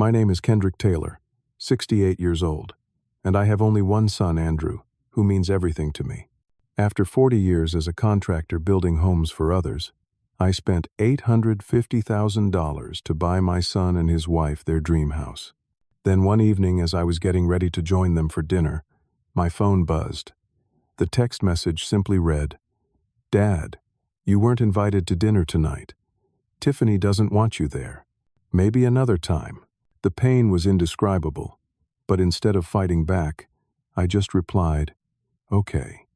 My name is Kendrick Taylor, 68 years old, and I have only one son, Andrew, who means everything to me. After 40 years as a contractor building homes for others, I spent $850,000 to buy my son and his wife their dream house. Then one evening, as I was getting ready to join them for dinner, my phone buzzed. The text message simply read, "Dad, you weren't invited to dinner tonight. Tiffany doesn't want you there. Maybe another time." The pain was indescribable, but instead of fighting back, I just replied, "Okay."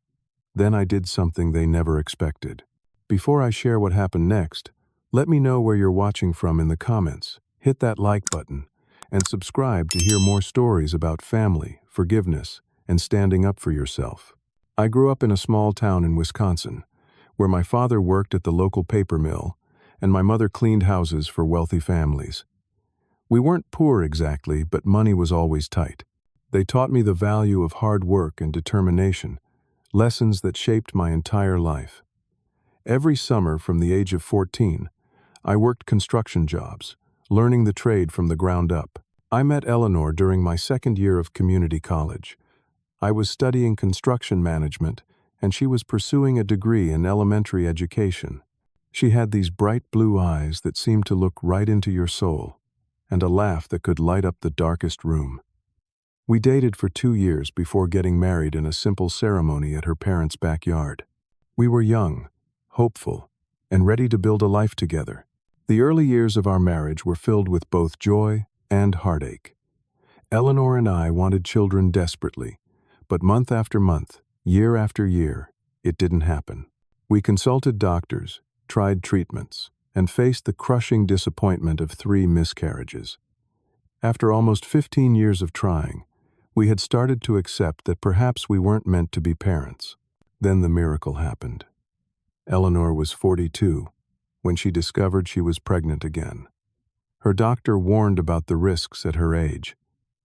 Then I did something they never expected. Before I share what happened next, let me know where you're watching from in the comments. Hit that like button and subscribe to hear more stories about family, forgiveness, and standing up for yourself. I grew up in a small town in Wisconsin, where my father worked at the local paper mill and my mother cleaned houses for wealthy families. We weren't poor exactly, but money was always tight. They taught me the value of hard work and determination, lessons that shaped my entire life. Every summer from the age of 14, I worked construction jobs, learning the trade from the ground up. I met Eleanor during my second year of community college. I was studying construction management, and she was pursuing a degree in elementary education. She had these bright blue eyes that seemed to look right into your soul, and a laugh that could light up the darkest room. We dated for 2 years before getting married in a simple ceremony at her parents' backyard. We were young, hopeful, and ready to build a life together. The early years of our marriage were filled with both joy and heartache. Eleanor and I wanted children desperately, but month after month, year after year, it didn't happen. We consulted doctors, tried treatments, and faced the crushing disappointment of 3 miscarriages. After almost 15 years of trying, we had started to accept that perhaps we weren't meant to be parents. Then the miracle happened. Eleanor was 42 when she discovered she was pregnant again. Her doctor warned about the risks at her age,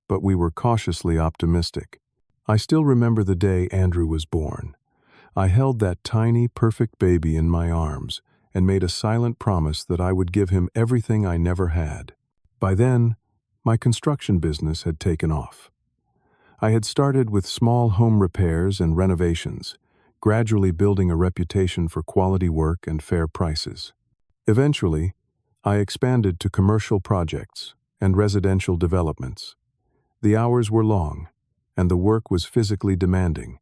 but we were cautiously optimistic. I still remember the day Andrew was born. I held that tiny, perfect baby in my arms and made a silent promise that I would give him everything I never had. By then, my construction business had taken off. I had started with small home repairs and renovations, gradually building a reputation for quality work and fair prices. Eventually, I expanded to commercial projects and residential developments. The hours were long, and the work was physically demanding,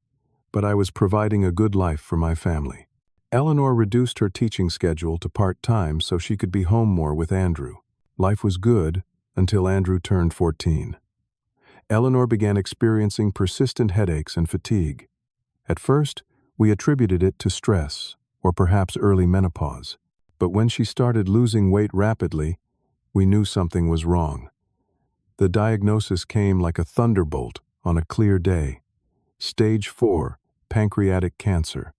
but I was providing a good life for my family. Eleanor reduced her teaching schedule to part-time so she could be home more with Andrew. Life was good until Andrew turned 14. Eleanor began experiencing persistent headaches and fatigue. At first, we attributed it to stress or perhaps early menopause, but when she started losing weight rapidly, we knew something was wrong. The diagnosis came like a thunderbolt on a clear day. Stage 4, pancreatic cancer.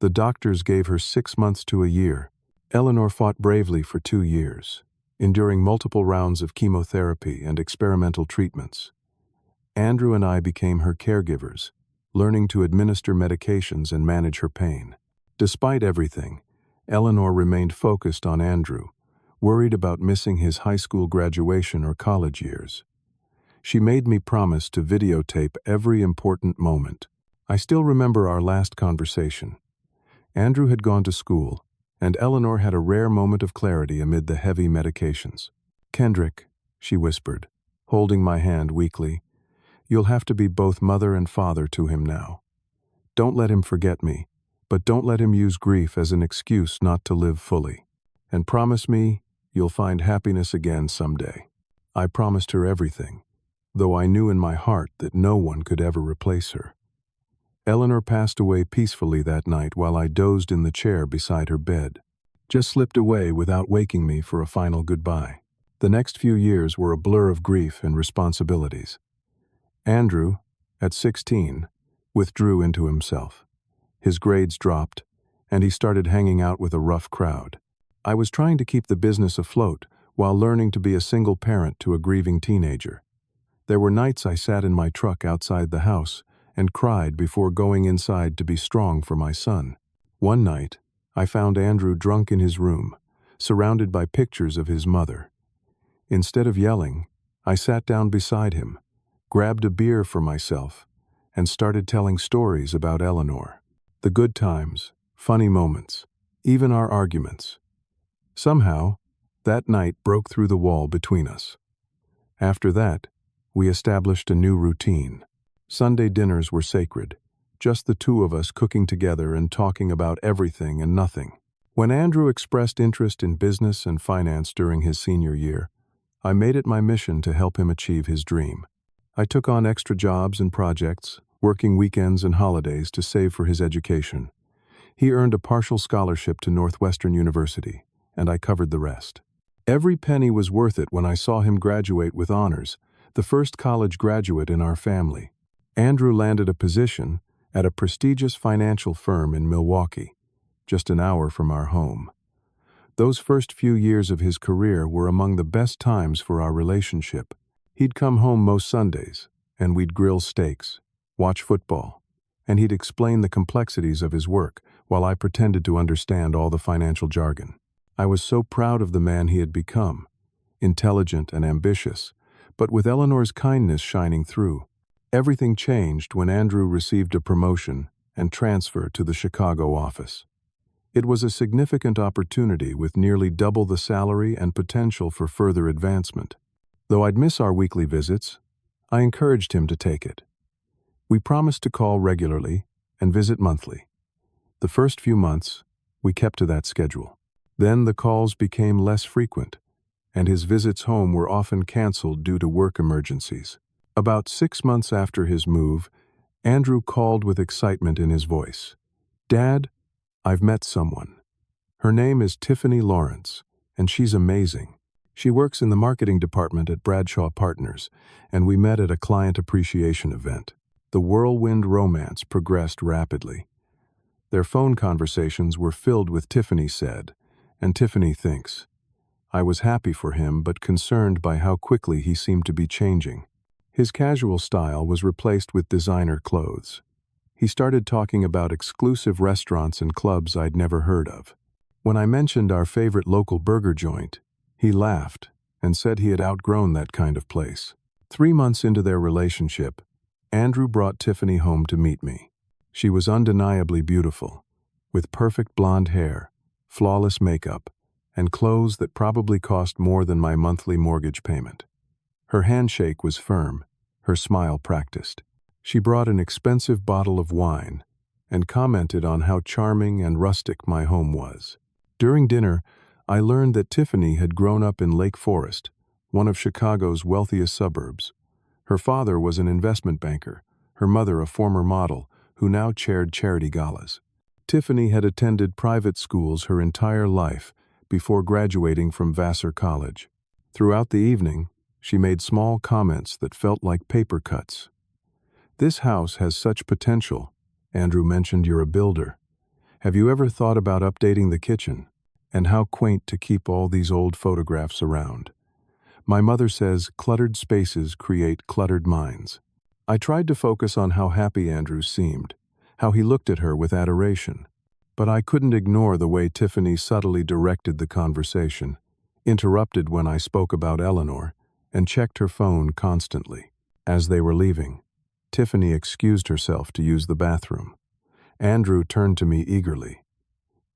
The doctors gave her 6 months to a year. Eleanor fought bravely for 2 years, enduring multiple rounds of chemotherapy and experimental treatments. Andrew and I became her caregivers, learning to administer medications and manage her pain. Despite everything, Eleanor remained focused on Andrew, worried about missing his high school graduation or college years. She made me promise to videotape every important moment. I still remember our last conversation. Andrew had gone to school, and Eleanor had a rare moment of clarity amid the heavy medications. "Kendrick," she whispered, holding my hand weakly, "you'll have to be both mother and father to him now. Don't let him forget me, but don't let him use grief as an excuse not to live fully. And promise me you'll find happiness again someday." I promised her everything, though I knew in my heart that no one could ever replace her. Eleanor passed away peacefully that night while I dozed in the chair beside her bed. Just slipped away without waking me for a final goodbye. The next few years were a blur of grief and responsibilities. Andrew, at 16, withdrew into himself. His grades dropped, and he started hanging out with a rough crowd. I was trying to keep the business afloat while learning to be a single parent to a grieving teenager. There were nights I sat in my truck outside the house and cried before going inside to be strong for my son. One night, I found Andrew drunk in his room, surrounded by pictures of his mother. Instead of yelling, I sat down beside him, grabbed a beer for myself, and started telling stories about Eleanor. The good times, funny moments, even our arguments. Somehow, that night broke through the wall between us. After that, we established a new routine. Sunday dinners were sacred, just the two of us cooking together and talking about everything and nothing. When Andrew expressed interest in business and finance during his senior year, I made it my mission to help him achieve his dream. I took on extra jobs and projects, working weekends and holidays to save for his education. He earned a partial scholarship to Northwestern University, and I covered the rest. Every penny was worth it when I saw him graduate with honors, the first college graduate in our family. Andrew landed a position at a prestigious financial firm in Milwaukee, just an hour from our home. Those first few years of his career were among the best times for our relationship. He'd come home most Sundays, and we'd grill steaks, watch football, and he'd explain the complexities of his work while I pretended to understand all the financial jargon. I was so proud of the man he had become, intelligent and ambitious, but with Eleanor's kindness shining through. Everything changed when Andrew received a promotion and transfer to the Chicago office. It was a significant opportunity with nearly double the salary and potential for further advancement. Though I'd miss our weekly visits, I encouraged him to take it. We promised to call regularly and visit monthly. The first few months, we kept to that schedule. Then the calls became less frequent, and his visits home were often canceled due to work emergencies. About 6 months after his move, Andrew called with excitement in his voice. "Dad, I've met someone. Her name is Tiffany Lawrence, and she's amazing. She works in the marketing department at Bradshaw Partners, and we met at a client appreciation event." The whirlwind romance progressed rapidly. Their phone conversations were filled with "Tiffany said," and "Tiffany thinks." I was happy for him but concerned by how quickly he seemed to be changing. His casual style was replaced with designer clothes. He started talking about exclusive restaurants and clubs I'd never heard of. When I mentioned our favorite local burger joint, he laughed and said he had outgrown that kind of place. 3 months into their relationship, Andrew brought Tiffany home to meet me. She was undeniably beautiful, with perfect blonde hair, flawless makeup, and clothes that probably cost more than my monthly mortgage payment. Her handshake was firm, her smile practiced. She brought an expensive bottle of wine and commented on how charming and rustic my home was. During dinner, I learned that Tiffany had grown up in Lake Forest, one of Chicago's wealthiest suburbs. Her father was an investment banker, her mother a former model who now chaired charity galas. Tiffany had attended private schools her entire life before graduating from Vassar College. Throughout the evening, she made small comments that felt like paper cuts. "This house has such potential. Andrew mentioned you're a builder. Have you ever thought about updating the kitchen? And how quaint to keep all these old photographs around. My mother says cluttered spaces create cluttered minds." I tried to focus on how happy Andrew seemed, how he looked at her with adoration. But I couldn't ignore the way Tiffany subtly directed the conversation, interrupted when I spoke about Eleanor, and checked her phone constantly. As they were leaving, Tiffany excused herself to use the bathroom. Andrew turned to me eagerly.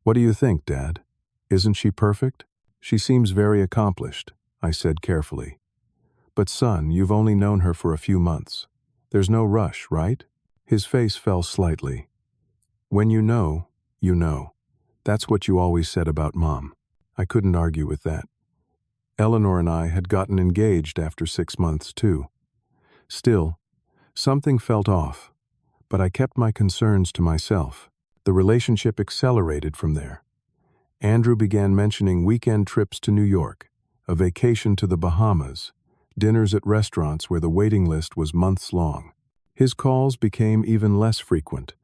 "What do you think, Dad? Isn't she perfect?" "She seems very accomplished," I said carefully. "But son, you've only known her for a few months. There's no rush, right?" His face fell slightly. "When you know, you know. That's what you always said about Mom." I couldn't argue with that. Eleanor and I had gotten engaged after 6 months, too. Still, something felt off, but I kept my concerns to myself. The relationship accelerated from there. Andrew began mentioning weekend trips to New York, a vacation to the Bahamas, dinners at restaurants where the waiting list was months long. His calls became even less frequent,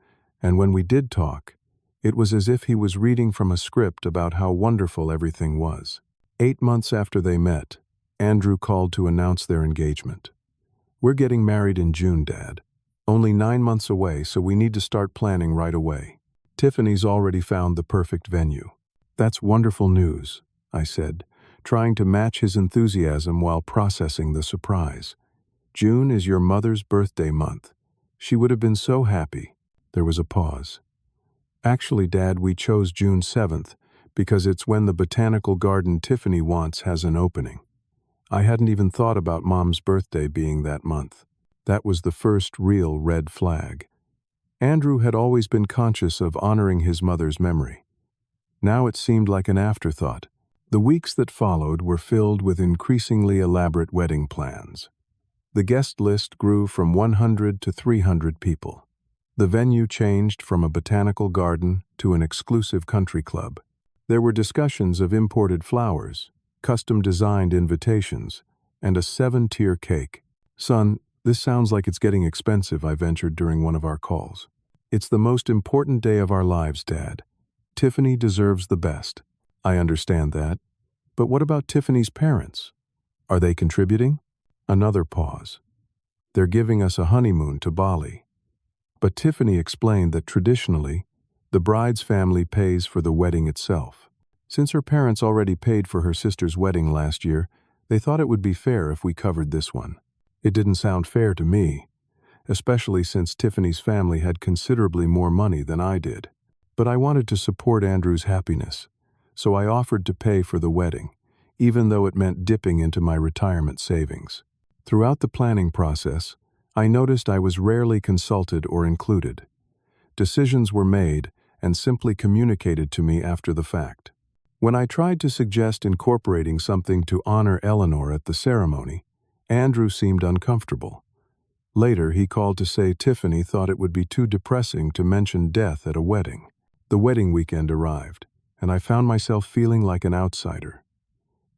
and when we did talk, it was as if he was reading from a script about how wonderful everything was. 8 months after they met, Andrew called to announce their engagement. "We're getting married in June, Dad. Only 9 months away, so we need to start planning right away. Tiffany's already found the perfect venue." "That's wonderful news," I said, trying to match his enthusiasm while processing the surprise. "June is your mother's birthday month. She would have been so happy." There was a pause. "Actually, Dad, we chose June 7th because it's when the botanical garden Tiffany wants has an opening. I hadn't even thought about Mom's birthday being that month." That was the first real red flag. Andrew had always been conscious of honoring his mother's memory. Now it seemed like an afterthought. The weeks that followed were filled with increasingly elaborate wedding plans. The guest list grew from 100 to 300 people. The venue changed from a botanical garden to an exclusive country club. There were discussions of imported flowers, custom-designed invitations, and a 7-tier cake. "Son, this sounds like it's getting expensive," I ventured during one of our calls. "It's the most important day of our lives, Dad. Tiffany deserves the best." "I understand that. But what about Tiffany's parents? Are they contributing?" Another pause. "They're giving us a honeymoon to Bali." But Tiffany explained that traditionally, the bride's family pays for the wedding itself. Since her parents already paid for her sister's wedding last year, they thought it would be fair if we covered this one. It didn't sound fair to me, especially since Tiffany's family had considerably more money than I did. But I wanted to support Andrew's happiness, so I offered to pay for the wedding, even though it meant dipping into my retirement savings. Throughout the planning process, I noticed I was rarely consulted or included. Decisions were made and simply communicated to me after the fact. When I tried to suggest incorporating something to honor Eleanor at the ceremony, Andrew seemed uncomfortable. Later, he called to say Tiffany thought it would be too depressing to mention death at a wedding. The wedding weekend arrived, and I found myself feeling like an outsider.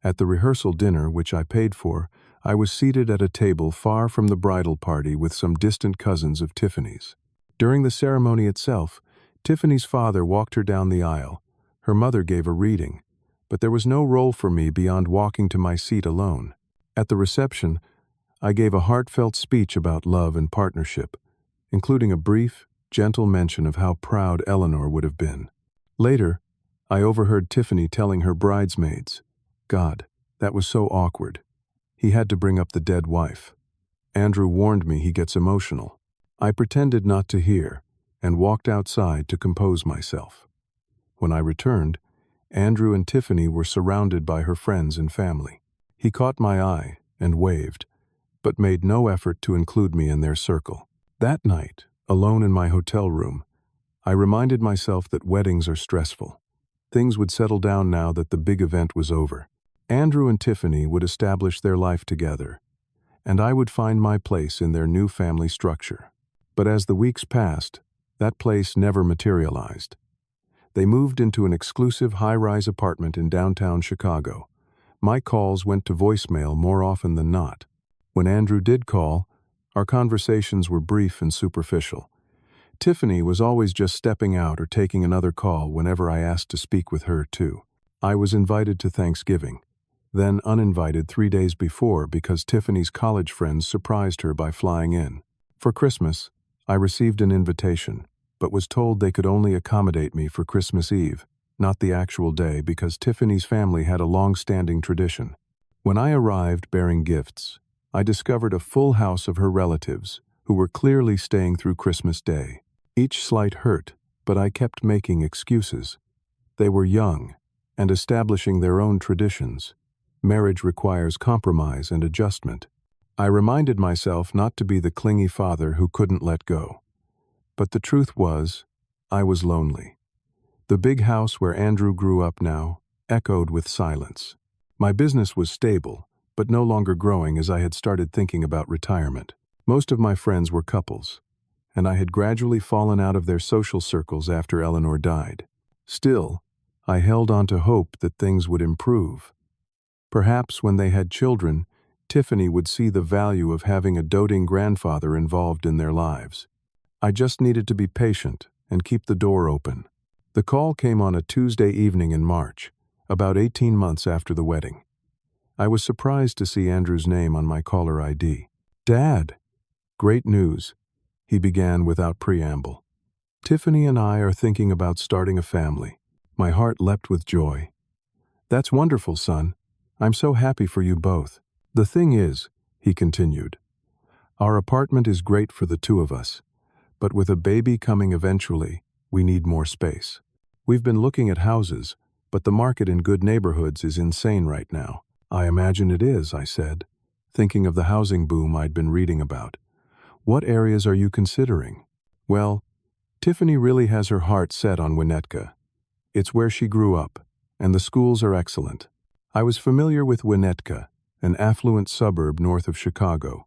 At the rehearsal dinner, which I paid for, I was seated at a table far from the bridal party with some distant cousins of Tiffany's. During the ceremony itself, Tiffany's father walked her down the aisle. Her mother gave a reading, but there was no role for me beyond walking to my seat alone. At the reception, I gave a heartfelt speech about love and partnership, including a brief, gentle mention of how proud Eleanor would have been. Later, I overheard Tiffany telling her bridesmaids, "God, that was so awkward. He had to bring up the dead wife. Andrew warned me he gets emotional." I pretended not to hear and walked outside to compose myself. When I returned, Andrew and Tiffany were surrounded by her friends and family. He caught my eye and waved, but made no effort to include me in their circle. That night, alone in my hotel room, I reminded myself that weddings are stressful. Things would settle down now that the big event was over. Andrew and Tiffany would establish their life together, and I would find my place in their new family structure. But as the weeks passed, that place never materialized. They moved into an exclusive high-rise apartment in downtown Chicago. My calls went to voicemail more often than not. When Andrew did call, our conversations were brief and superficial. Tiffany was always just stepping out or taking another call whenever I asked to speak with her, too. I was invited to Thanksgiving, then uninvited 3 days before because Tiffany's college friends surprised her by flying in. For Christmas, I received an invitation, but was told they could only accommodate me for Christmas Eve, not the actual day, because Tiffany's family had a long-standing tradition. When I arrived bearing gifts, I discovered a full house of her relatives, who were clearly staying through Christmas Day. Each slight hurt, but I kept making excuses. They were young and establishing their own traditions. Marriage requires compromise and adjustment. I reminded myself not to be the clingy father who couldn't let go. But the truth was, I was lonely. The big house where Andrew grew up now echoed with silence. My business was stable, but no longer growing as I had started thinking about retirement. Most of my friends were couples, and I had gradually fallen out of their social circles after Eleanor died. Still, I held on to hope that things would improve. Perhaps when they had children, Tiffany would see the value of having a doting grandfather involved in their lives. I just needed to be patient and keep the door open. The call came on a Tuesday evening in March, about 18 months after the wedding. I was surprised to see Andrew's name on my caller ID. "Dad, great news," he began without preamble. "Tiffany and I are thinking about starting a family." My heart leapt with joy. "That's wonderful, son. I'm so happy for you both. The thing is, he continued, our apartment is great for the two of us, but with a baby coming eventually, we need more space. We've been looking at houses, but the market in good neighborhoods is insane right now. I imagine it is, I said, thinking of the housing boom I'd been reading about. What areas are you considering? Well, Tiffany really has her heart set on Winnetka. It's where she grew up, and the schools are excellent. I was familiar with Winnetka, an affluent suburb north of Chicago.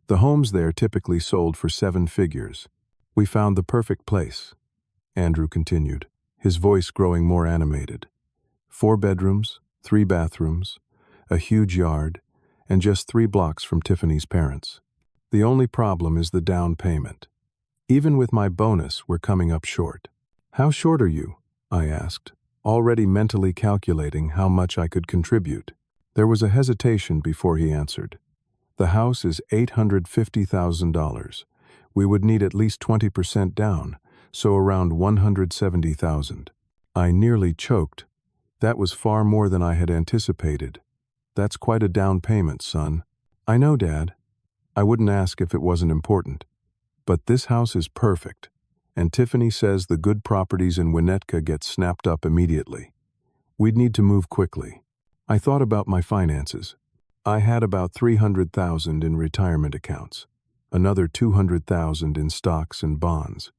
The homes there typically sold for 7 figures. We found the perfect place, Andrew continued, his voice growing more animated. 4 bedrooms, 3 bathrooms, a huge yard, and just 3 blocks from Tiffany's parents. The only problem is the down payment. Even with my bonus, we're coming up short. How short are you? I asked, already mentally calculating how much I could contribute. There was a hesitation before he answered. The house is $850,000. We would need at least 20% down, so around $170,000. I nearly choked. That was far more than I had anticipated. That's quite a down payment, son. I know, Dad. I wouldn't ask if it wasn't important. But this house is perfect, and Tiffany says the good properties in Winnetka get snapped up immediately. We'd need to move quickly. I thought about my finances. I had about $300,000 in retirement accounts, another $200,000 in stocks and bonds,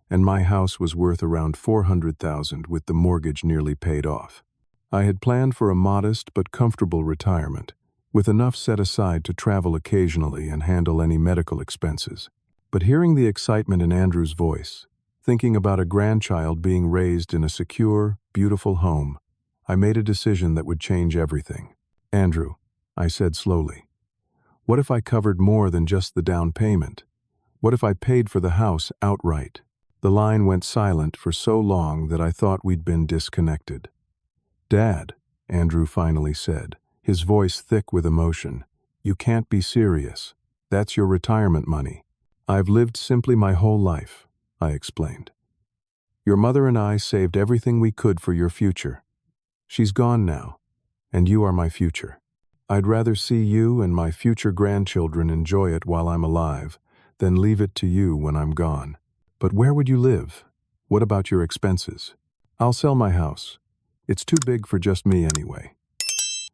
and my house was worth around $400,000 with the mortgage nearly paid off. I had planned for a modest but comfortable retirement, with enough set aside to travel occasionally and handle any medical expenses. But hearing the excitement in Andrew's voice, thinking about a grandchild being raised in a secure, beautiful home, I made a decision that would change everything. Andrew, I said slowly, what if I covered more than just the down payment? What if I paid for the house outright? The line went silent for so long that I thought we'd been disconnected. Dad, Andrew finally said, his voice thick with emotion, you can't be serious. That's your retirement money. I've lived simply my whole life, I explained. Your mother and I saved everything we could for your future. She's gone now, and you are my future. I'd rather see you and my future grandchildren enjoy it while I'm alive than leave it to you when I'm gone. But where would you live? What about your expenses? I'll sell my house. It's too big for just me anyway.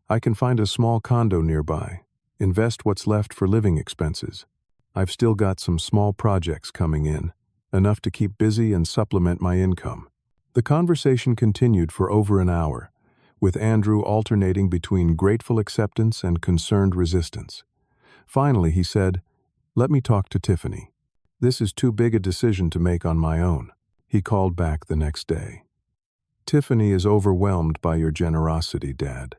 I can find a small condo nearby, invest what's left for living expenses. I've still got some small projects coming in, enough to keep busy and supplement my income. The conversation continued for over an hour, with Andrew alternating between grateful acceptance and concerned resistance. Finally, he said, let me talk to Tiffany. This is too big a decision to make on my own. He called back the next day. Tiffany is overwhelmed by your generosity, Dad.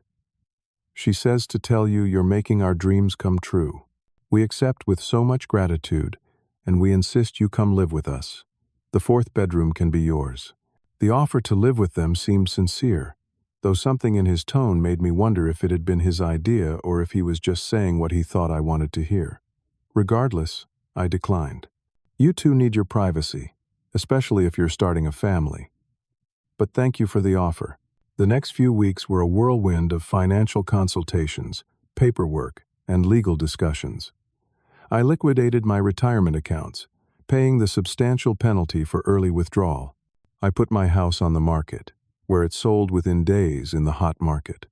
She says to tell you you're making our dreams come true. We accept with so much gratitude, and we insist you come live with us. The 4th bedroom can be yours. The offer to live with them seemed sincere, though something in his tone made me wonder if it had been his idea or if he was just saying what he thought I wanted to hear. Regardless, I declined. You two need your privacy, especially if you're starting a family. But thank you for the offer. The next few weeks were a whirlwind of financial consultations, paperwork, and legal discussions. I liquidated my retirement accounts, paying the substantial penalty for early withdrawal. I put my house on the market, where it sold within days in the hot market.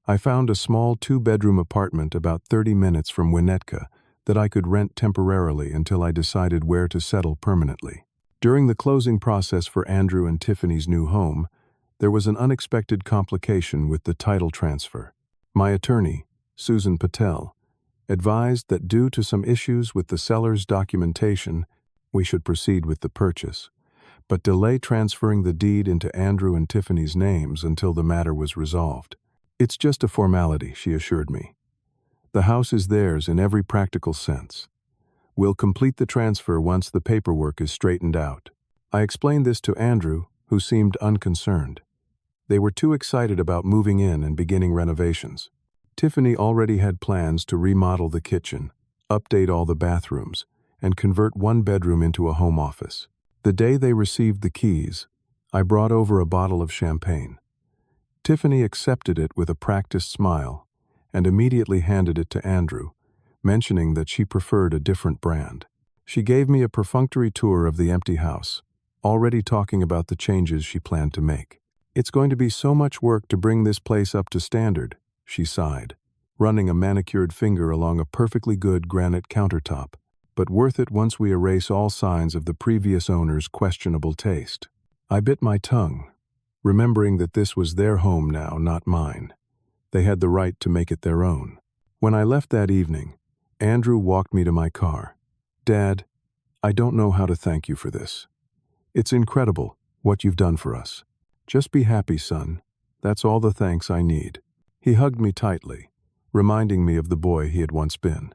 I found a small 2-bedroom apartment about 30 minutes from Winnetka that I could rent temporarily until I decided where to settle permanently. During the closing process for Andrew and Tiffany's new home, there was an unexpected complication with the title transfer. My attorney, Susan Patel, advised that due to some issues with the seller's documentation, we should proceed with the purchase, but delay transferring the deed into Andrew and Tiffany's names until the matter was resolved. It's just a formality, she assured me. The house is theirs in every practical sense. We'll complete the transfer once the paperwork is straightened out. I explained this to Andrew, who seemed unconcerned. They were too excited about moving in and beginning renovations. Tiffany already had plans to remodel the kitchen, update all the bathrooms, and convert one bedroom into a home office. The day they received the keys, I brought over a bottle of champagne. Tiffany accepted it with a practiced smile, and immediately handed it to Andrew, mentioning that she preferred a different brand. She gave me a perfunctory tour of the empty house, already talking about the changes she planned to make. "It's going to be so much work to bring this place up to standard," she sighed, running a manicured finger along a perfectly good granite countertop, "but worth it once we erase all signs of the previous owner's questionable taste." I bit my tongue, remembering that this was their home now, not mine. They had the right to make it their own. When I left that evening, Andrew walked me to my car. "Dad, I don't know how to thank you for this. It's incredible what you've done for us. Just be happy, son. That's all the thanks I need." He hugged me tightly, reminding me of the boy he had once been.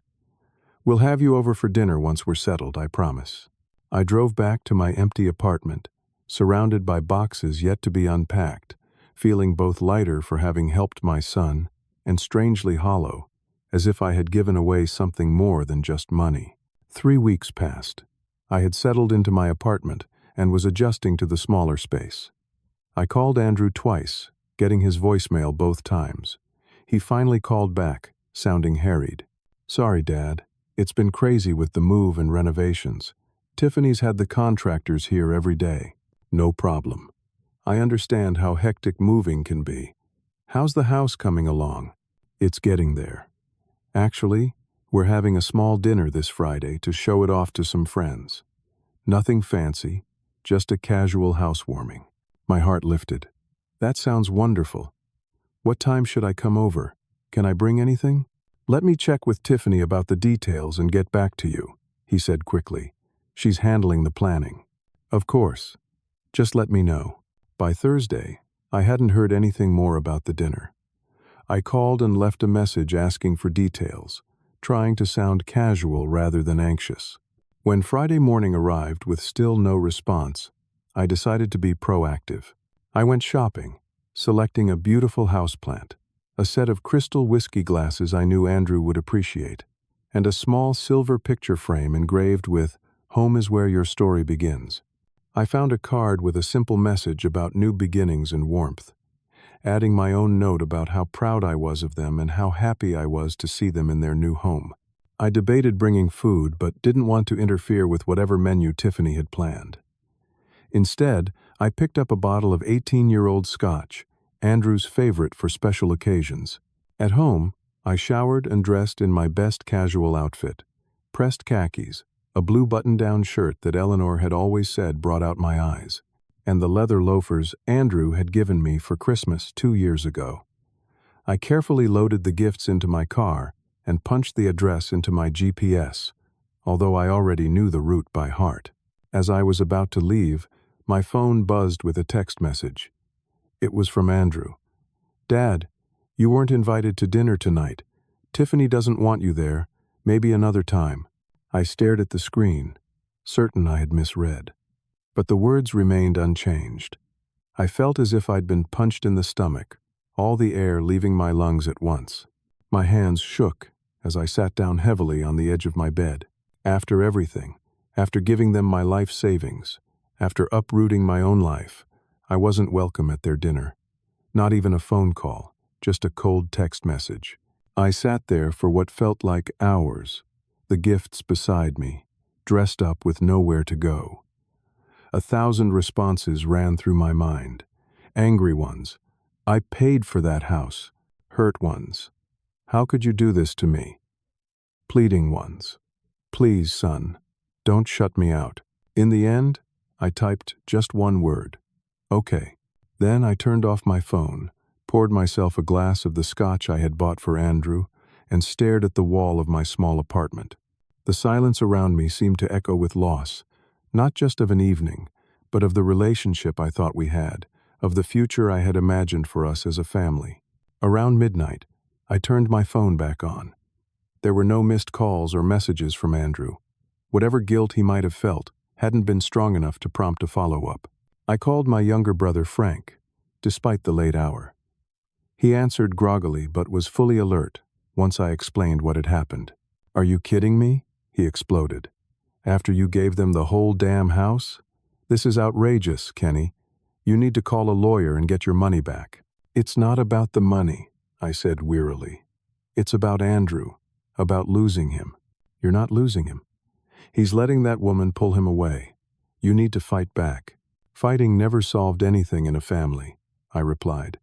"We'll have you over for dinner once we're settled, I promise." I drove back to my empty apartment, surrounded by boxes yet to be unpacked, feeling both lighter for having helped my son and strangely hollow, as if I had given away something more than just money. 3 weeks passed. I had settled into my apartment and was adjusting to the smaller space. I called Andrew twice, getting his voicemail both times. He finally called back, sounding harried. "Sorry, Dad. It's been crazy with the move and renovations. Tiffany's had the contractors here every day." "No problem. I understand how hectic moving can be. How's the house coming along?" "It's getting there. Actually, we're having a small dinner this Friday to show it off to some friends. Nothing fancy, just a casual housewarming." My heart lifted. "That sounds wonderful. What time should I come over? Can I bring anything?" "Let me check with Tiffany about the details and get back to you," he said quickly. "She's handling the planning." "Of course. Just let me know." By Thursday, I hadn't heard anything more about the dinner. I called and left a message asking for details, trying to sound casual rather than anxious. When Friday morning arrived with still no response, I decided to be proactive. I went shopping, selecting a beautiful houseplant, a set of crystal whiskey glasses I knew Andrew would appreciate, and a small silver picture frame engraved with "Home is where your story begins." I found a card with a simple message about new beginnings and warmth, adding my own note about how proud I was of them and how happy I was to see them in their new home. I debated bringing food but didn't want to interfere with whatever menu Tiffany had planned. Instead, I picked up a bottle of 18-year-old Scotch, Andrew's favorite for special occasions. At home, I showered and dressed in my best casual outfit, pressed khakis, a blue button-down shirt that Eleanor had always said brought out my eyes, and the leather loafers Andrew had given me for Christmas 2 years ago. I carefully loaded the gifts into my car and punched the address into my GPS, although I already knew the route by heart. As I was about to leave, my phone buzzed with a text message. It was from Andrew. "Dad, you weren't invited to dinner tonight. Tiffany doesn't want you there. Maybe another time." I stared at the screen, certain I had misread. But the words remained unchanged. I felt as if I'd been punched in the stomach, all the air leaving my lungs at once. My hands shook as I sat down heavily on the edge of my bed. After everything, after giving them my life savings, after uprooting my own life, I wasn't welcome at their dinner. Not even a phone call, just a cold text message. I sat there for what felt like hours, the gifts beside me, dressed up with nowhere to go. 1,000 responses ran through my mind. Angry ones. "I paid for that house." Hurt ones. "How could you do this to me?" Pleading ones. "Please, son, don't shut me out." In the end, I typed just one word. "Okay." Then I turned off my phone, poured myself a glass of the scotch I had bought for Andrew, and stared at the wall of my small apartment. The silence around me seemed to echo with loss, not just of an evening, but of the relationship I thought we had, of the future I had imagined for us as a family. Around midnight, I turned my phone back on. There were no missed calls or messages from Andrew. Whatever guilt he might have felt hadn't been strong enough to prompt a follow-up. I called my younger brother Frank, despite the late hour. He answered groggily but was fully alert once I explained what had happened. "Are you kidding me?" he exploded. "After you gave them the whole damn house? This is outrageous, Kenny. You need to call a lawyer and get your money back." "It's not about the money," I said wearily. It's about Andrew, about losing him. You're not losing him. He's letting that woman pull him away. You need to fight back. Fighting never solved anything in a family, I replied,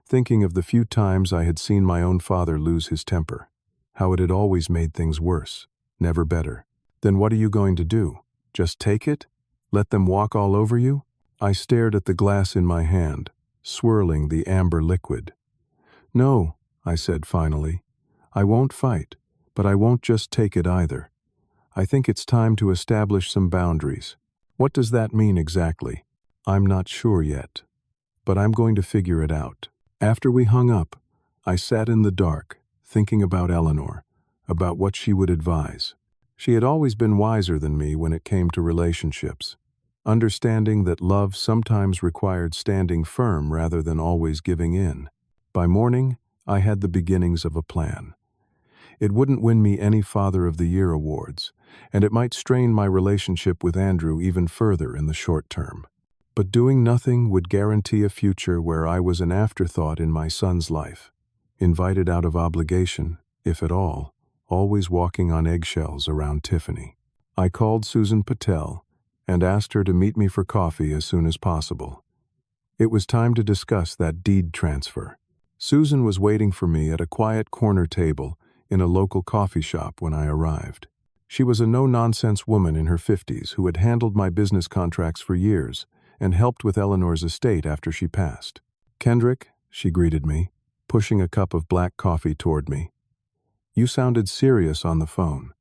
thinking of the few times I had seen my own father lose his temper, how it had always made things worse, never better. Then what are you going to do? Just take it? Let them walk all over you? I stared at the glass in my hand, swirling the amber liquid. No, I said finally. I won't fight, but I won't just take it either. I think it's time to establish some boundaries. What does that mean exactly? I'm not sure yet, but I'm going to figure it out. After we hung up, I sat in the dark, thinking about Eleanor, about what she would advise. She had always been wiser than me when it came to relationships, understanding that love sometimes required standing firm rather than always giving in. By morning, I had the beginnings of a plan. It wouldn't win me any Father of the Year awards, and it might strain my relationship with Andrew even further in the short term. But doing nothing would guarantee a future where I was an afterthought in my son's life, invited out of obligation, if at all, always walking on eggshells around Tiffany. I called Susan Patel and asked her to meet me for coffee as soon as possible. It was time to discuss that deed transfer. Susan was waiting for me at a quiet corner table in a local coffee shop when I arrived. She was a no-nonsense woman in her 50s who had handled my business contracts for years and helped with Eleanor's estate after she passed. "Kendrick," she greeted me, pushing a cup of black coffee toward me. "You sounded serious on the phone.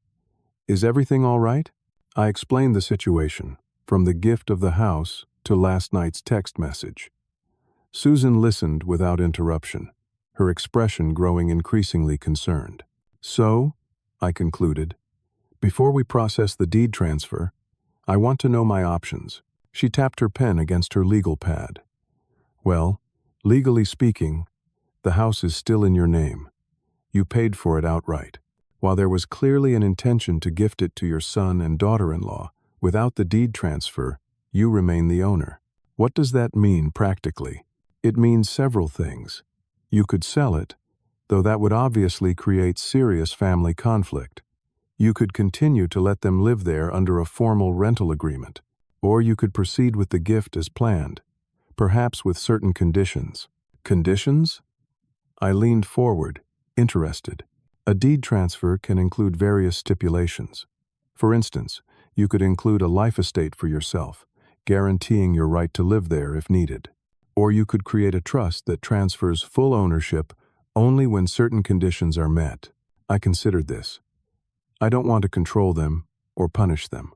Is everything all right?" I explained the situation, from the gift of the house to last night's text message. Susan listened without interruption, her expression growing increasingly concerned. "So," I concluded, "before we process the deed transfer, I want to know my options." She tapped her pen against her legal pad. "Well, legally speaking, the house is still in your name. You paid for it outright. While there was clearly an intention to gift it to your son and daughter-in-law, without the deed transfer, you remain the owner. What does that mean practically? It means several things. You could sell it, though that would obviously create serious family conflict. You could continue to let them live there under a formal rental agreement, or you could proceed with the gift as planned, perhaps with certain conditions." "Conditions?" I leaned forward, interested. A deed transfer can include various stipulations. For instance, you could include a life estate for yourself, guaranteeing your right to live there if needed. Or you could create a trust that transfers full ownership only when certain conditions are met. I considered this. I don't want to control them or punish them.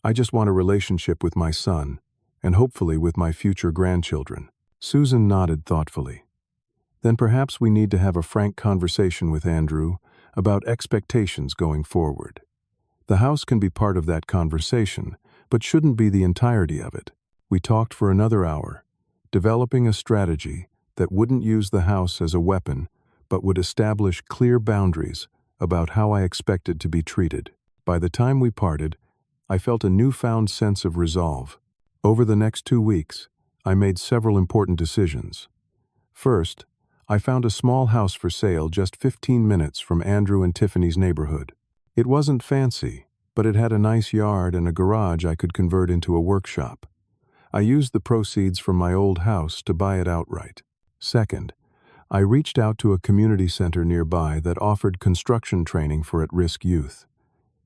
I just want a relationship with my son, and hopefully with my future grandchildren. Susan nodded thoughtfully. "Then perhaps we need to have a frank conversation with Andrew about expectations going forward. The house can be part of that conversation, but shouldn't be the entirety of it." We talked for another hour, developing a strategy that wouldn't use the house as a weapon, but would establish clear boundaries about how I expected to be treated. By the time we parted, I felt a newfound sense of resolve. Over the next 2 weeks, I made several important decisions. First, I found a small house for sale just 15 minutes from Andrew and Tiffany's neighborhood. It wasn't fancy, but it had a nice yard and a garage I could convert into a workshop. I used the proceeds from my old house to buy it outright. Second, I reached out to a community center nearby that offered construction training for at-risk youth.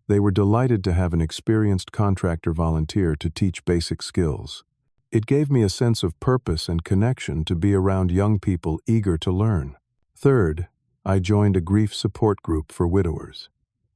They were delighted to have an experienced contractor volunteer to teach basic skills. It gave me a sense of purpose and connection to be around young people eager to learn. Third, I joined a grief support group for widowers.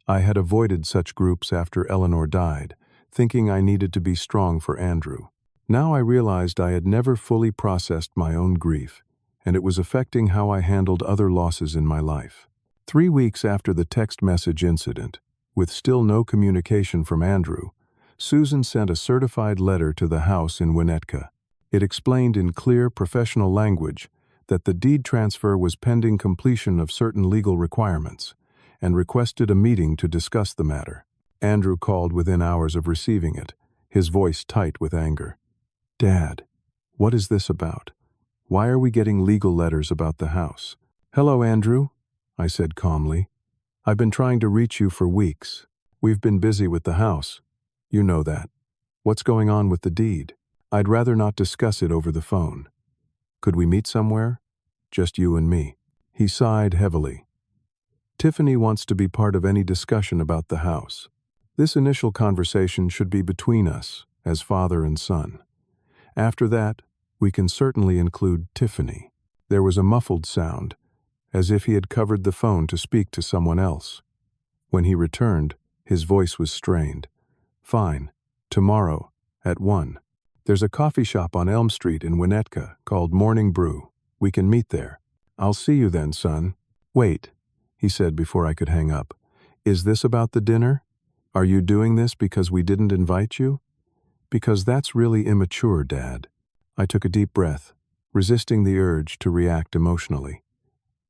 I had avoided such groups after Eleanor died, thinking I needed to be strong for Andrew. Now I realized I had never fully processed my own grief, and it was affecting how I handled other losses in my life. 3 weeks after the text message incident, with still no communication from Andrew, Susan sent a certified letter to the house in Winnetka. It explained in clear, professional language that the deed transfer was pending completion of certain legal requirements, and requested a meeting to discuss the matter. Andrew called within hours of receiving it, his voice tight with anger. "Dad, what is this about? Why are we getting legal letters about the house?" "Hello, Andrew," I said calmly. "I've been trying to reach you for weeks. We've been busy with the house. You know that. What's going on with the deed? I'd rather not discuss it over the phone. Could we meet somewhere? Just you and me." He sighed heavily. "Tiffany wants to be part of any discussion about the house. This initial conversation should be between us, as father and son. After that, we can certainly include Tiffany." There was a muffled sound, as if he had covered the phone to speak to someone else. When he returned, his voice was strained. "Fine. Tomorrow, at 1. There's a coffee shop on Elm Street in Winnetka called Morning Brew. We can meet there. I'll see you then, son." "Wait," he said before I could hang up. "Is this about the dinner? Are you doing this because we didn't invite you? Because that's really immature, Dad." I took a deep breath, resisting the urge to react emotionally.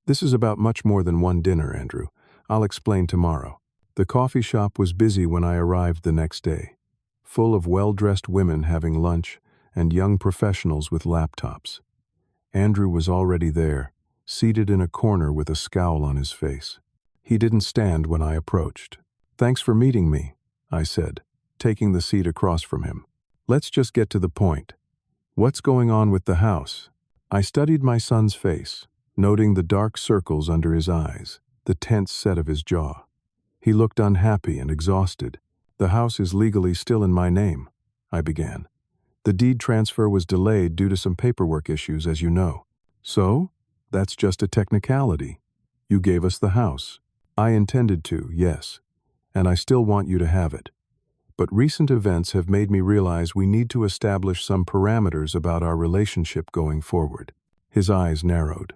"This is about much more than one dinner, Andrew. I'll explain tomorrow." The coffee shop was busy when I arrived the next day, full of well-dressed women having lunch and young professionals with laptops. Andrew was already there, seated in a corner with a scowl on his face. He didn't stand when I approached. "Thanks for meeting me," I said, taking the seat across from him. "Let's just get to the point. What's going on with the house?" I studied my son's face, noting the dark circles under his eyes, the tense set of his jaw. He looked unhappy and exhausted. "The house is legally still in my name," I began. "The deed transfer was delayed due to some paperwork issues, as you know." "So? That's just a technicality. You gave us the house." "I intended to, yes, and I still want you to have it. But recent events have made me realize we need to establish some parameters about our relationship going forward." His eyes narrowed.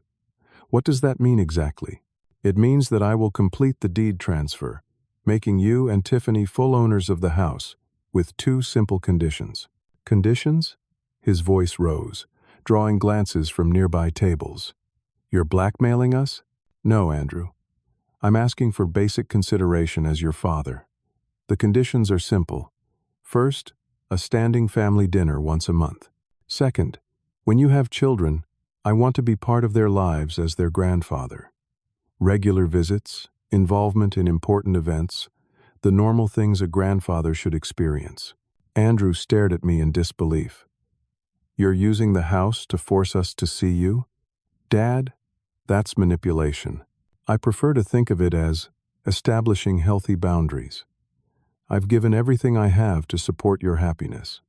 "What does that mean exactly?" "It means that I will complete the deed transfer, making you and Tiffany full owners of the house, with 2 simple conditions." "Conditions?" His voice rose, drawing glances from nearby tables. "You're blackmailing us?" "No, Andrew. I'm asking for basic consideration as your father. The conditions are simple. First, a standing family dinner once a month. Second, when you have children, I want to be part of their lives as their grandfather. Regular visits, involvement in important events, the normal things a grandfather should experience." Andrew stared at me in disbelief. "You're using the house to force us to see you?" "Dad, that's manipulation. I prefer to think of it as establishing healthy boundaries. I've given everything I have to support your happiness.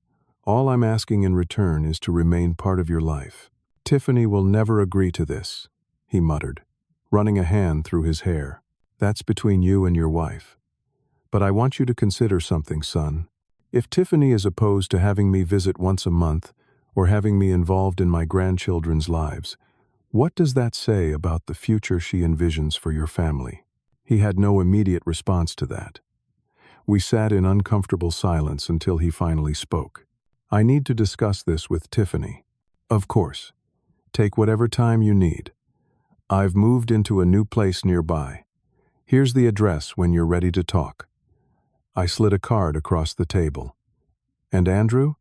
All I'm asking in return is to remain part of your life." "Tiffany will never agree to this," he muttered, running a hand through his hair. "That's between you and your wife. But I want you to consider something, son. If Tiffany is opposed to having me visit once a month or having me involved in my grandchildren's lives, what does that say about the future she envisions for your family?" He had no immediate response to that. We sat in uncomfortable silence until he finally spoke. "I need to discuss this with Tiffany." "Of course. Take whatever time you need. I've moved into a new place nearby. Here's the address when you're ready to talk." I slid a card across the table. "And Andrew,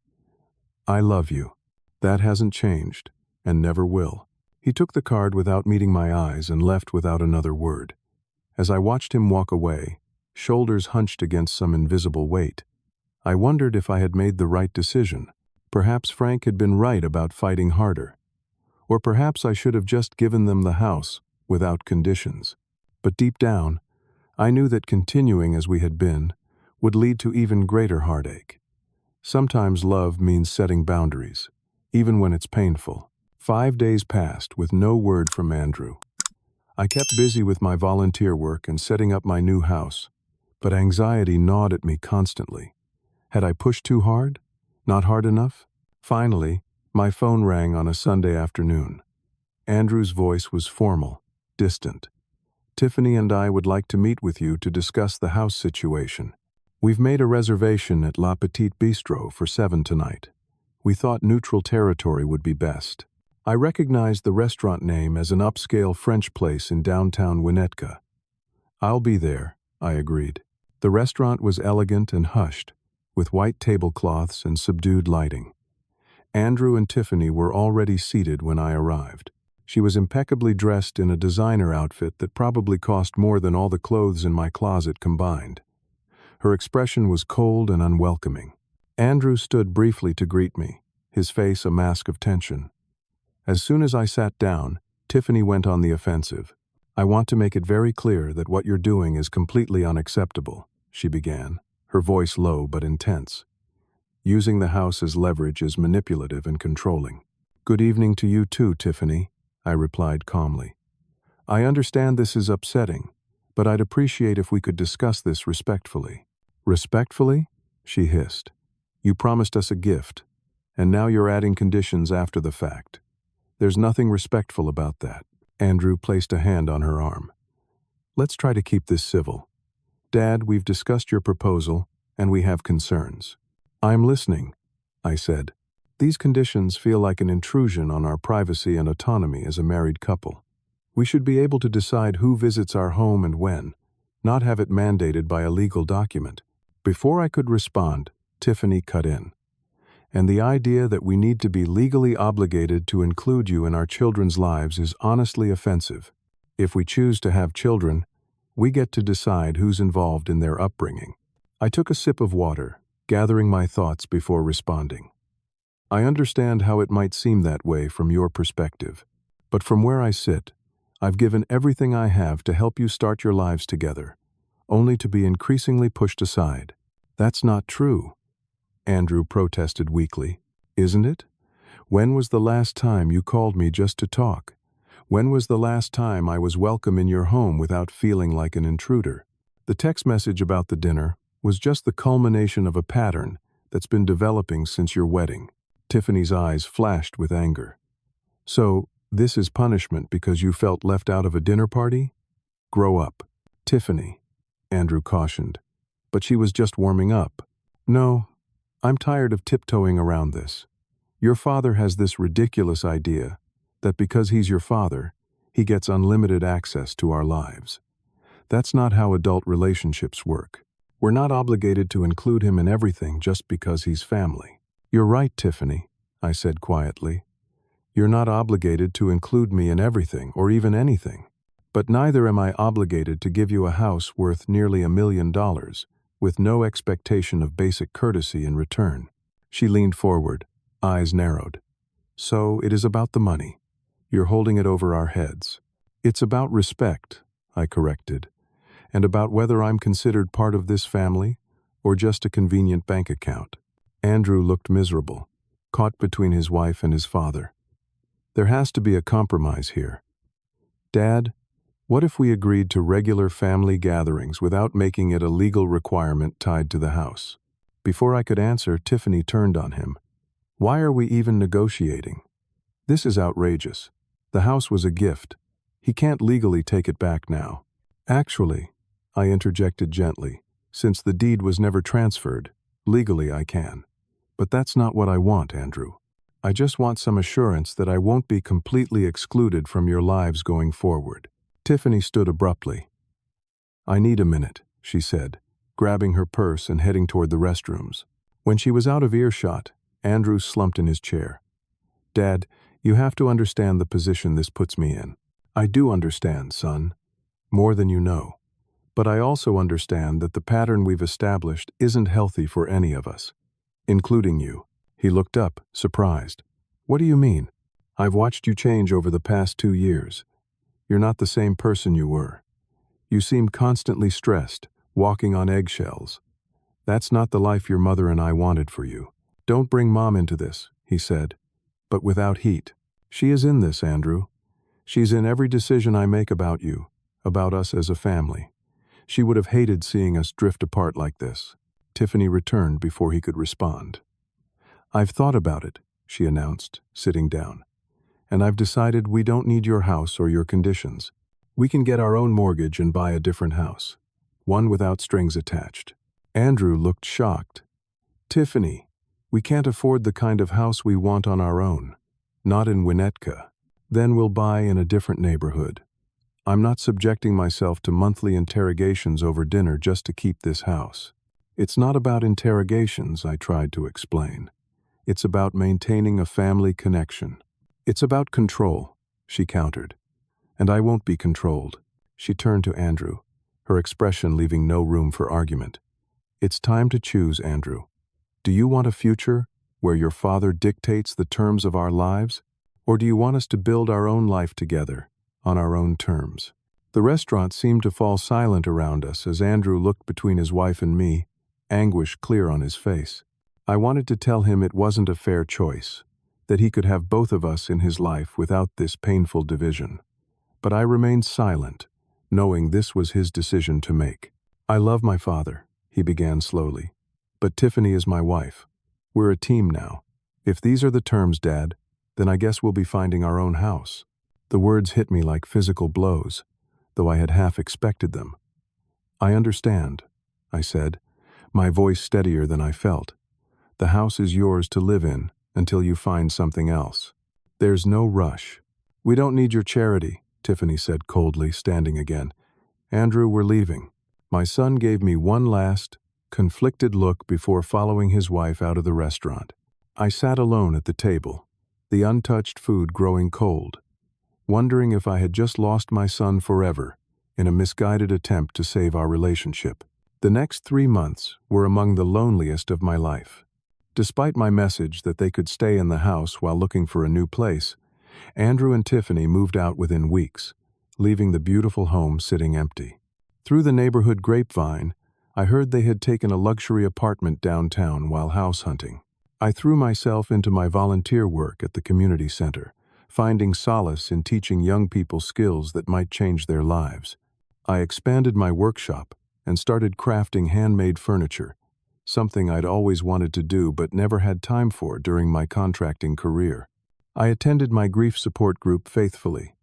I love you. That hasn't changed, and never will." He took the card without meeting my eyes and left without another word. As I watched him walk away, shoulders hunched against some invisible weight, I wondered if I had made the right decision. Perhaps Frank had been right about fighting harder. Or perhaps I should have just given them the house, without conditions. But deep down, I knew that continuing as we had been would lead to even greater heartache. Sometimes love means setting boundaries, even when it's painful. 5 days passed with no word from Andrew. I kept busy with my volunteer work and setting up my new house, but anxiety gnawed at me constantly. Had I pushed too hard? Not hard enough? Finally, my phone rang on a Sunday afternoon. Andrew's voice was formal, distant. "Tiffany and I would like to meet with you to discuss the house situation. We've made a reservation at La Petite Bistro for 7 tonight. We thought neutral territory would be best." I recognized the restaurant name as an upscale French place in downtown Winnetka. "I'll be there," I agreed. The restaurant was elegant and hushed, with white tablecloths and subdued lighting. Andrew and Tiffany were already seated when I arrived. She was impeccably dressed in a designer outfit that probably cost more than all the clothes in my closet combined. Her expression was cold and unwelcoming. Andrew stood briefly to greet me, his face a mask of tension. As soon as I sat down, Tiffany went on the offensive. "I want to make it very clear that what you're doing is completely unacceptable," she began, her voice low but intense. "Using the house as leverage is manipulative and controlling." "Good evening to you too, Tiffany," I replied calmly. "I understand this is upsetting, but I'd appreciate if we could discuss this respectfully." "Respectfully?" she hissed. "You promised us a gift, and now you're adding conditions after the fact. There's nothing respectful about that." Andrew placed a hand on her arm. "Let's try to keep this civil. Dad, we've discussed your proposal, and we have concerns." "I'm listening," I said. "These conditions feel like an intrusion on our privacy and autonomy as a married couple. We should be able to decide who visits our home and when, not have it mandated by a legal document." Before I could respond, Tiffany cut in. "And the idea that we need to be legally obligated to include you in our children's lives is honestly offensive. If we choose to have children, we get to decide who's involved in their upbringing." I took a sip of water, gathering my thoughts before responding. "I understand how it might seem that way from your perspective, but from where I sit, I've given everything I have to help you start your lives together, only to be increasingly pushed aside." "That's not true," Andrew protested weakly. "Isn't it? When was the last time you called me just to talk? When was the last time I was welcome in your home without feeling like an intruder?" The text message about the dinner was just the culmination of a pattern that's been developing since your wedding. Tiffany's eyes flashed with anger. "So, this is punishment because you felt left out of a dinner party? Grow up." "Tiffany," Andrew cautioned, but she was just warming up. "No, I'm tired of tiptoeing around this. Your father has this ridiculous idea that because he's your father, he gets unlimited access to our lives. That's not how adult relationships work. We're not obligated to include him in everything just because he's family." "You're right, Tiffany," I said quietly. "You're not obligated to include me in everything or even anything. But neither am I obligated to give you a house worth nearly $1 million with no expectation of basic courtesy in return." She leaned forward, eyes narrowed. "So it is about the money. You're holding it over our heads." "It's about respect," I corrected, "and about whether I'm considered part of this family or just a convenient bank account." Andrew looked miserable, caught between his wife and his father. "There has to be a compromise here. Dad, what if we agreed to regular family gatherings without making it a legal requirement tied to the house?" Before I could answer, Tiffany turned on him. "Why are we even negotiating? This is outrageous. The house was a gift. He can't legally take it back now." "Actually," I interjected gently, "since the deed was never transferred, legally I can. But that's not what I want, Andrew. I just want some assurance that I won't be completely excluded from your lives going forward." Tiffany stood abruptly. "I need a minute," she said, grabbing her purse and heading toward the restrooms. When she was out of earshot, Andrew slumped in his chair. "Dad, you have to understand the position this puts me in." "I do understand, son. More than you know. But I also understand that the pattern we've established isn't healthy for any of us, including you." He looked up, surprised. "What do you mean?" "I've watched you change over the past 2 years. You're not the same person you were. You seem constantly stressed, walking on eggshells. That's not the life your mother and I wanted for you." "Don't bring Mom into this," he said, but without heat. "She is in this, Andrew. She's in every decision I make about you, about us as a family. She would have hated seeing us drift apart like this." Tiffany returned before he could respond. "I've thought about it," she announced, sitting down. "And I've decided we don't need your house or your conditions. We can get our own mortgage and buy a different house, one without strings attached." Andrew looked shocked. "Tiffany, we can't afford the kind of house we want on our own. Not in Winnetka. Then we'll buy in a different neighborhood. I'm not subjecting myself to monthly interrogations over dinner just to keep this house." "It's not about interrogations," I tried to explain. "It's about maintaining a family connection. It's about control," she countered. "And I won't be controlled." She turned to Andrew, her expression leaving no room for argument. "It's time to choose, Andrew. Do you want a future where your father dictates the terms of our lives? Or do you want us to build our own life together, on our own terms?" The restaurant seemed to fall silent around us as Andrew looked between his wife and me, anguish clear on his face. I wanted to tell him it wasn't a fair choice, that he could have both of us in his life without this painful division. But I remained silent, knowing this was his decision to make. "I love my father," he began slowly, "but Tiffany is my wife. We're a team now. If these are the terms, Dad, then I guess we'll be finding our own house." The words hit me like physical blows, though I had half expected them. "I understand," I said, my voice steadier than I felt. "The house is yours to live in until you find something else. There's no rush." "We don't need your charity," Tiffany said coldly, standing again. "Andrew, we're leaving." My son gave me one last, conflicted look before following his wife out of the restaurant. I sat alone at the table, the untouched food growing cold, wondering if I had just lost my son forever in a misguided attempt to save our relationship. The next 3 months were among the loneliest of my life. Despite my message that they could stay in the house while looking for a new place, Andrew and Tiffany moved out within weeks, leaving the beautiful home sitting empty. Through the neighborhood grapevine, I heard they had taken a luxury apartment downtown while house hunting. I threw myself into my volunteer work at the community center, finding solace in teaching young people skills that might change their lives. I expanded my workshop and started crafting handmade furniture, something I'd always wanted to do but never had time for during my contracting career. I attended my grief support group faithfully,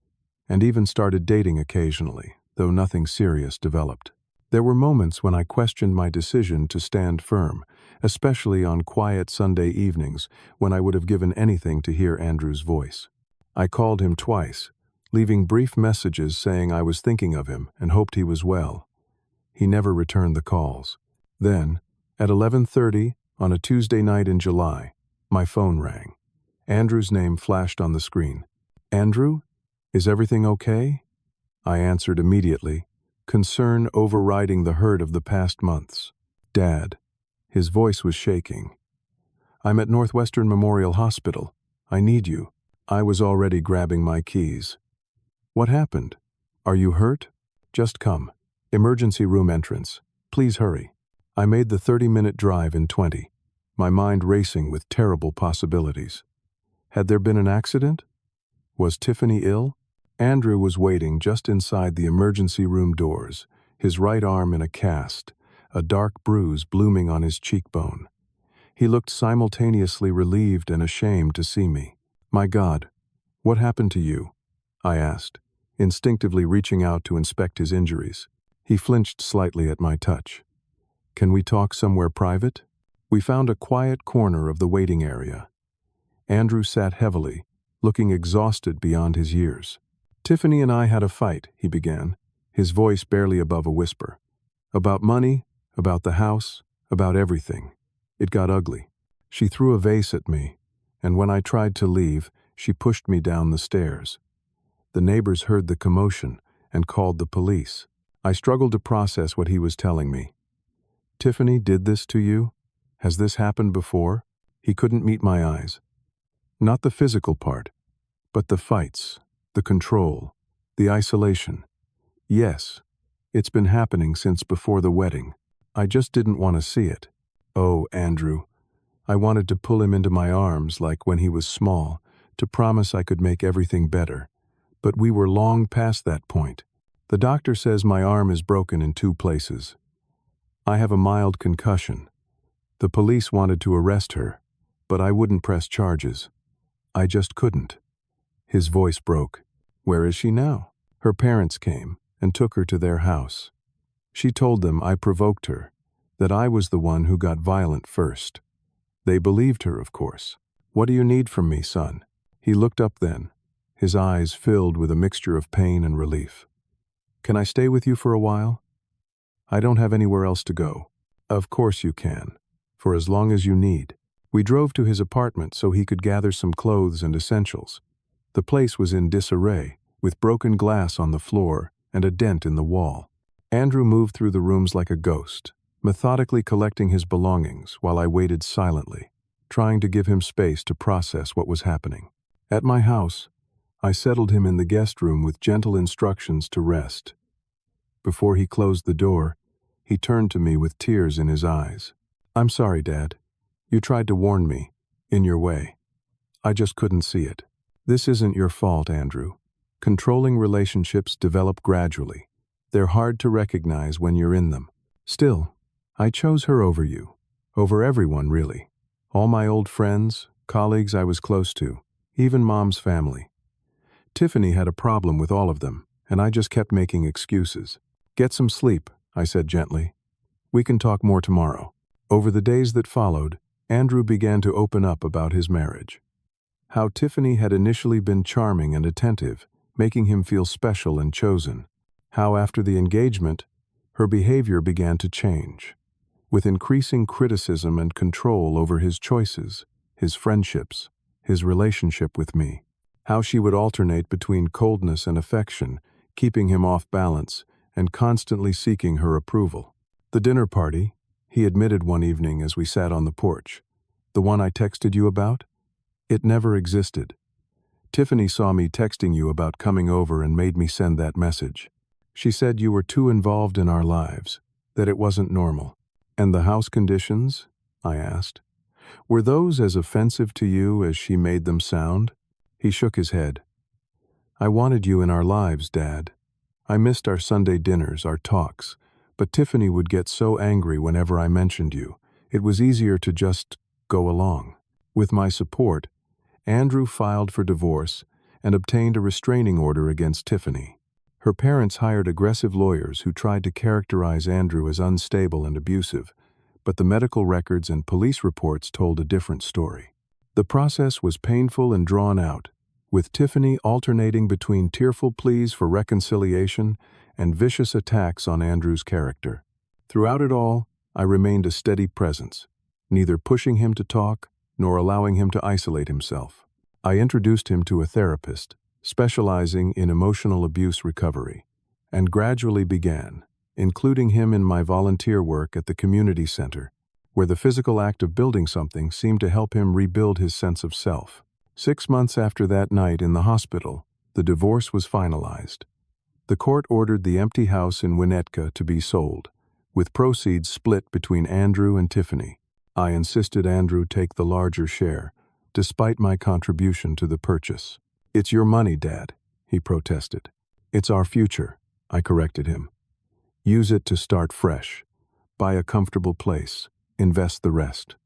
and even started dating occasionally, though nothing serious developed. There were moments when I questioned my decision to stand firm, especially on quiet Sunday evenings when I would have given anything to hear Andrew's voice. I called him twice, leaving brief messages saying I was thinking of him and hoped he was well. He never returned the calls. Then, at 11:30 on a Tuesday night in July, my phone rang. Andrew's name flashed on the screen. "Andrew, is everything okay?" I answered immediately, concern overriding the hurt of the past months. "Dad." His voice was shaking. "I'm at Northwestern Memorial Hospital. I need you." I was already grabbing my keys. "What happened? Are you hurt?" "Just come. Emergency room entrance. Please hurry." I made the 30-minute drive in 20, my mind racing with terrible possibilities. Had there been an accident? Was Tiffany ill? Andrew was waiting just inside the emergency room doors, his right arm in a cast, a dark bruise blooming on his cheekbone. He looked simultaneously relieved and ashamed to see me. "My God, what happened to you?" I asked, instinctively reaching out to inspect his injuries. He flinched slightly at my touch. "Can we talk somewhere private?" We found a quiet corner of the waiting area. Andrew sat heavily, looking exhausted beyond his years. "Tiffany and I had a fight," he began, his voice barely above a whisper. "About money, about the house, about everything. It got ugly. She threw a vase at me, and when I tried to leave, she pushed me down the stairs. The neighbors heard the commotion and called the police." I struggled to process what he was telling me. "Tiffany did this to you? Has this happened before?" He couldn't meet my eyes. "Not the physical part, but the fights, the control, the isolation. Yes, it's been happening since before the wedding. I just didn't want to see it." "Oh, Andrew." I wanted to pull him into my arms like when he was small, to promise I could make everything better. But we were long past that point. "The doctor says my arm is broken in 2 places. I have a mild concussion. The police wanted to arrest her, but I wouldn't press charges. I just couldn't." His voice broke. "Where is she now?" "Her parents came and took her to their house. She told them I provoked her, that I was the one who got violent first. They believed her, of course." "What do you need from me, son?" He looked up then, his eyes filled with a mixture of pain and relief. "Can I stay with you for a while? I don't have anywhere else to go." "Of course you can, for as long as you need." We drove to his apartment so he could gather some clothes and essentials. The place was in disarray, with broken glass on the floor and a dent in the wall. Andrew moved through the rooms like a ghost, methodically collecting his belongings while I waited silently, trying to give him space to process what was happening. At my house, I settled him in the guest room with gentle instructions to rest. Before he closed the door, he turned to me with tears in his eyes. "I'm sorry, Dad. You tried to warn me, in your way. I just couldn't see it. This isn't your fault, Andrew. Controlling relationships develop gradually. They're hard to recognize when you're in them. Still, I chose her over you. Over everyone, really. All my old friends, colleagues I was close to, even Mom's family. Tiffany had a problem with all of them, and I just kept making excuses. Get some sleep," I said gently. "We can talk more tomorrow." Over the days that followed, Andrew began to open up about his marriage. How Tiffany had initially been charming and attentive, making him feel special and chosen. How after the engagement, her behavior began to change, with increasing criticism and control over his choices, his friendships, his relationship with me. How she would alternate between coldness and affection, keeping him off balance, and constantly seeking her approval. The dinner party, he admitted one evening as we sat on the porch. "The one I texted you about? It never existed. Tiffany saw me texting you about coming over and made me send that message. She said you were too involved in our lives, that it wasn't normal." "And the house conditions?" I asked. "Were those as offensive to you as she made them sound?" He shook his head. "I wanted you in our lives, Dad. I missed our Sunday dinners, our talks, but Tiffany would get so angry whenever I mentioned you. It was easier to just go along." With my support, Andrew filed for divorce and obtained a restraining order against Tiffany. Her parents hired aggressive lawyers who tried to characterize Andrew as unstable and abusive, but the medical records and police reports told a different story. The process was painful and drawn out, with Tiffany alternating between tearful pleas for reconciliation and vicious attacks on Andrew's character. Throughout it all, I remained a steady presence, neither pushing him to talk nor allowing him to isolate himself. I introduced him to a therapist, specializing in emotional abuse recovery, and gradually began including him in my volunteer work at the community center, where the physical act of building something seemed to help him rebuild his sense of self. 6 months after that night in the hospital, the divorce was finalized. The court ordered the empty house in Winnetka to be sold, with proceeds split between Andrew and Tiffany. I insisted Andrew take the larger share, despite my contribution to the purchase. "It's your money, Dad," he protested. "It's our future," I corrected him. "Use it to start fresh. Buy a comfortable place. Invest the rest.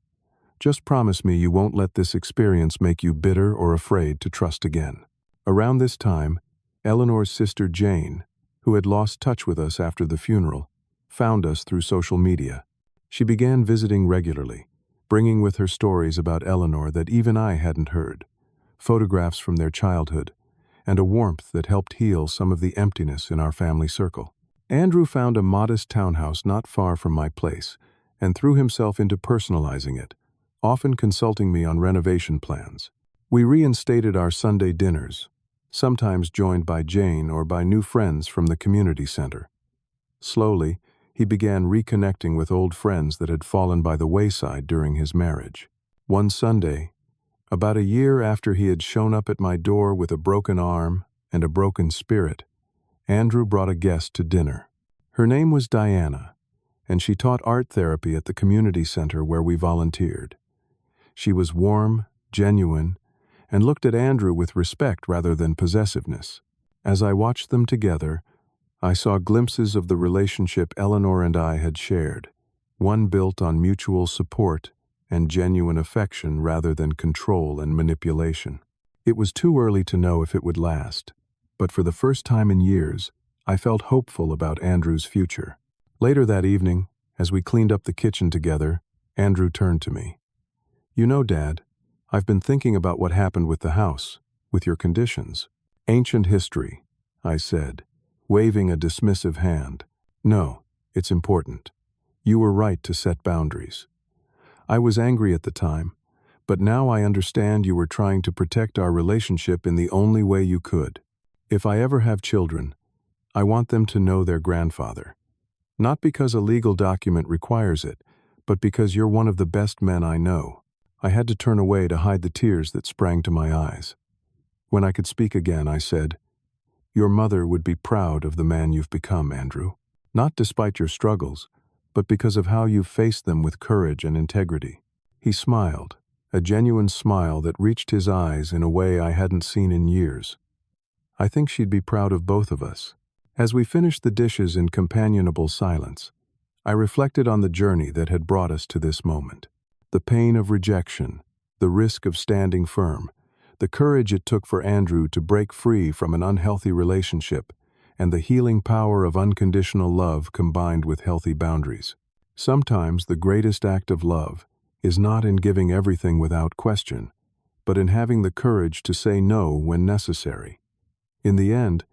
Just promise me you won't let this experience make you bitter or afraid to trust again." Around this time, Eleanor's sister Jane, who had lost touch with us after the funeral, found us through social media. She began visiting regularly, bringing with her stories about Eleanor that even I hadn't heard, photographs from their childhood, and a warmth that helped heal some of the emptiness in our family circle. Andrew found a modest townhouse not far from my place and threw himself into personalizing it, often consulting me on renovation plans. We reinstated our Sunday dinners, sometimes joined by Jane or by new friends from the community center. Slowly, he began reconnecting with old friends that had fallen by the wayside during his marriage. One Sunday, about a year after he had shown up at my door with a broken arm and a broken spirit, Andrew brought a guest to dinner. Her name was Diana, and she taught art therapy at the community center where we volunteered. She was warm, genuine, and looked at Andrew with respect rather than possessiveness. As I watched them together, I saw glimpses of the relationship Eleanor and I had shared, one built on mutual support and genuine affection rather than control and manipulation. It was too early to know if it would last, but for the first time in years, I felt hopeful about Andrew's future. Later that evening, as we cleaned up the kitchen together, Andrew turned to me. "You know, Dad, I've been thinking about what happened with the house, with your conditions." "Ancient history," I said, waving a dismissive hand. "No, it's important. You were right to set boundaries. I was angry at the time, But now I understand you were trying to protect our relationship in the only way you could. If I ever have children, I want them to know their grandfather. Not because a legal document requires it, but because you're one of the best men I know." I had to turn away to hide the tears that sprang to my eyes. When I could speak again, I said, "Your mother would be proud of the man you've become, Andrew. Not despite your struggles, but because of how you've faced them with courage and integrity." He smiled, a genuine smile that reached his eyes in a way I hadn't seen in years. "I think she'd be proud of both of us." As we finished the dishes in companionable silence, I reflected on the journey that had brought us to this moment. The pain of rejection, the risk of standing firm, the courage it took for Andrew to break free from an unhealthy relationship, and the healing power of unconditional love combined with healthy boundaries. Sometimes the greatest act of love is not in giving everything without question, but in having the courage to say no when necessary. In the end,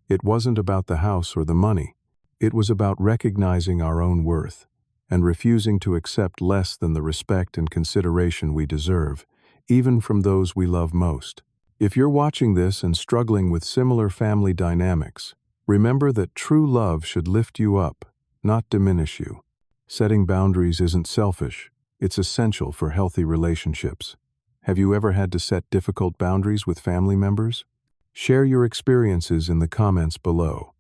it wasn't about the house or the money. It was about recognizing our own worth and refusing to accept less than the respect and consideration we deserve, even from those we love most. If you're watching this and struggling with similar family dynamics, remember that true love should lift you up, not diminish you. Setting boundaries isn't selfish, it's essential for healthy relationships. Have you ever had to set difficult boundaries with family members? Share your experiences in the comments below.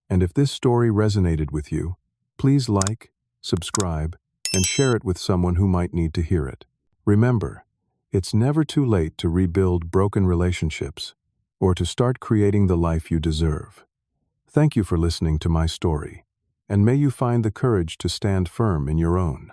And if this story resonated with you, please like, subscribe, and share it with someone who might need to hear it. Remember, it's never too late to rebuild broken relationships or to start creating the life you deserve. Thank you for listening to my story, and may you find the courage to stand firm in your own.